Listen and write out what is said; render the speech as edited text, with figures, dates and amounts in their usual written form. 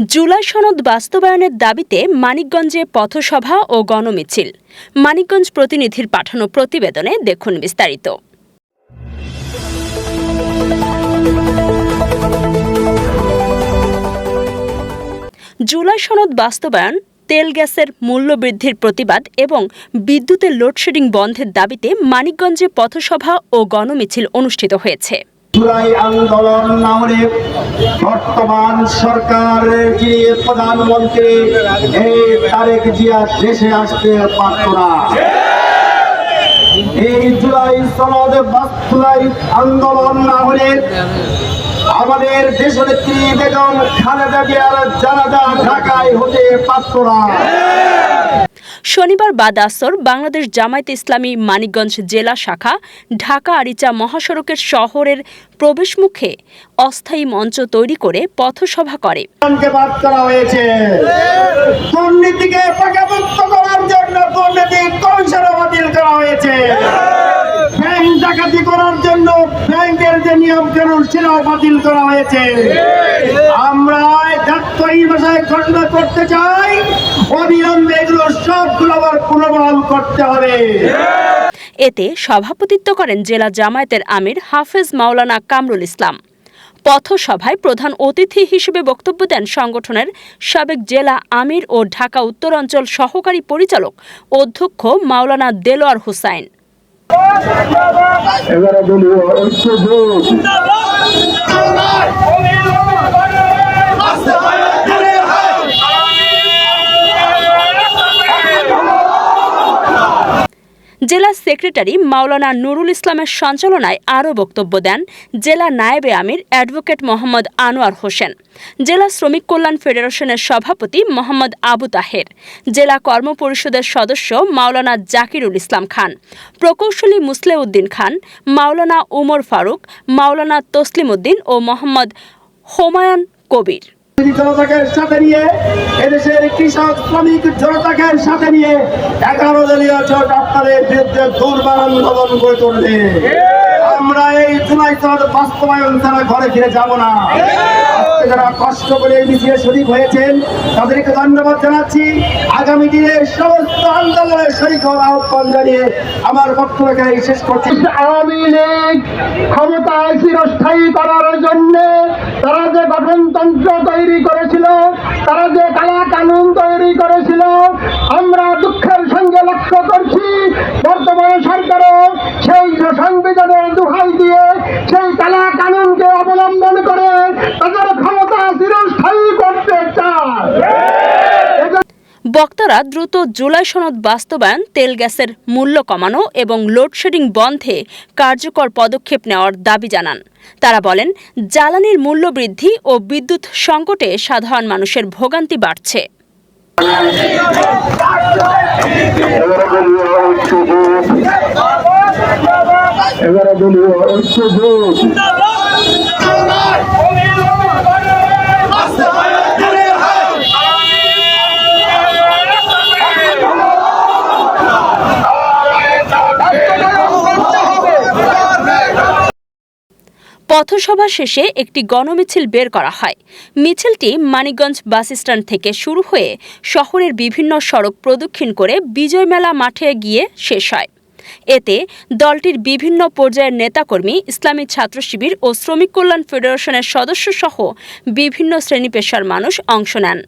জুলাই সনদ বাস্তবায়নের দাবিতে মানিকগঞ্জে পথসভা ও গণমিছিল। মানিকগঞ্জ প্রতিনিধির পাঠানো প্রতিবেদনে দেখুন বিস্তারিত। জুলাই সনদ বাস্তবায়ন, তেল গ্যাসের মূল্য বৃদ্ধির প্রতিবাদ এবং বিদ্যুতের লোডশেডিং বন্ধের দাবিতে মানিকগঞ্জে পথসভা ও গণমিছিল অনুষ্ঠিত হয়েছে। জুলাই আন্দোলন নামে বর্তমান সরকারের যে প্রধানমন্ত্রী তারেক জিয়া দেশে আসতে পারত না। এই জুলাই সনদ বাস্তবায়ন আন্দোলন না হলে আমাদের দেশনেত্রী বেগম খালেদা জিয়ার জানাজা ঢাকায় হতে পারত না। শনিবার বাদ আসর বাংলাদেশ জামায়াতে ইসলামী মানিকগঞ্জ জেলা শাখা ঢাকা আরিচা মহাসড়কের শহরের প্রবেশমুখে অস্থায়ী মঞ্চ তৈরি করে পথসভা করে। দুর্নীতিকে পাকাপোক্ত করার জন্য দুর্নীতি কমিশন বাতিল করা হয়েছে। ব্যাংক ডাকাতি করার জন্য ব্যাংকের যে নিয়ম কানুন সেটাও বাতিল করা হয়েছে। আমরা এই ভাষায় ঘোষণা করতে চাই, অবিলম্বে এগুলো সবগুলো আবার পুনর্বহাল করতে হবে। এতে সভাপতিত্ব করেন জেলা জামায়াতের আমির হাফেজ মাওলানা কামরুল ইসলাম। পথসভায় প্রধান অতিথি হিসেবে বক্তব্য দেন সংগঠনের সাবেক জেলা আমির ও ঢাকা উত্তরাঞ্চল সহকারী পরিচালক অধ্যক্ষ মাওলানা দেলোয়ার হোসাইন। জেলা সেক্রেটারি মাওলানা নুরুল ইসলামের সঞ্চালনায় আরও বক্তব্য দেন জেলা নায়েবে আমির অ্যাডভোকেট মোহাম্মদ আনোয়ার হোসেন, জেলা শ্রমিক কল্যাণ ফেডারেশনের সভাপতি মোহাম্মদ আবু তাহের, জেলা কর্মপরিষদের সদস্য মাওলানা জাকিরুল ইসলাম খান, প্রকৌশলী মুসলেউদ্দিন খান, মাওলানা উমর ফারুক, মাওলানা তসলিম উদ্দিন ও মোহাম্মদ হুমায়ুন কবির। জনতাকে সাথে নিয়ে এদেশের কৃষক শ্রমিক জনতাকে সাথে নিয়ে 11 দলীয় জোট আপনাদের বিরুদ্ধে দুর্বার আন্দোলন করে তুলবে। আমরা এই জুলাই সনদ বাস্তবায়ন ছাড়া ঘরে ফিরে যাব না। যারা কষ্ট করে এই মিছিলে শরীক হয়েছেন তাদেরকে ধন্যবাদ জানাচ্ছি। আগামী দিনে সমস্ত আন্দোলনের শরীক হওয়ার আহ্বান জানিয়ে আমার বক্তব্য শেষ করছি। আওয়ামী লীগ ক্ষমতায় চিরস্থায়ী করার জন্য তারা যে গঠনতন্ত্র তৈরি করেছিল, তারা যে কালা কানুন তৈরি করেছিল, আমরা দুঃখের সঙ্গে লক্ষ্য করছি বর্তমান সরকারও সেই সংবিধানের দোহাই দিয়ে সেই কালা কানুনকে অবলম্বন করে তাদের ক্ষমতা চিরস্থায়ী করতে চায়। বক্তারা দ্রুত জুলাই সনদ বাস্তবায়ন, তেল গ্যাসের মূল্য কমানো এবং লোডশেডিং বন্ধে কার্যকর পদক্ষেপ নেওয়ার দাবি জানান। তারা বলেন, জ্বালানির মূল্য বৃদ্ধি ও বিদ্যুৎ সংকটে সাধারণ মানুষের ভোগান্তি বাড়ছে। পথসভা শেষে একটি গণমিছিল বের করা হয়। মিছিলটি মানিকগঞ্জ বাসস্ট্যান্ড থেকে শুরু হয়ে শহরের বিভিন্ন সড়ক প্রদক্ষিণ করে বিজয় মেলা মাঠে গিয়ে শেষ হয়। এতে দলটির বিভিন্ন পর্যায়ের নেতাকর্মী, ইসলামী ছাত্র শিবির ও শ্রমিক কল্যাণ ফেডারেশনের সদস্যসহ বিভিন্ন শ্রেণী পেশার মানুষ অংশ নেন।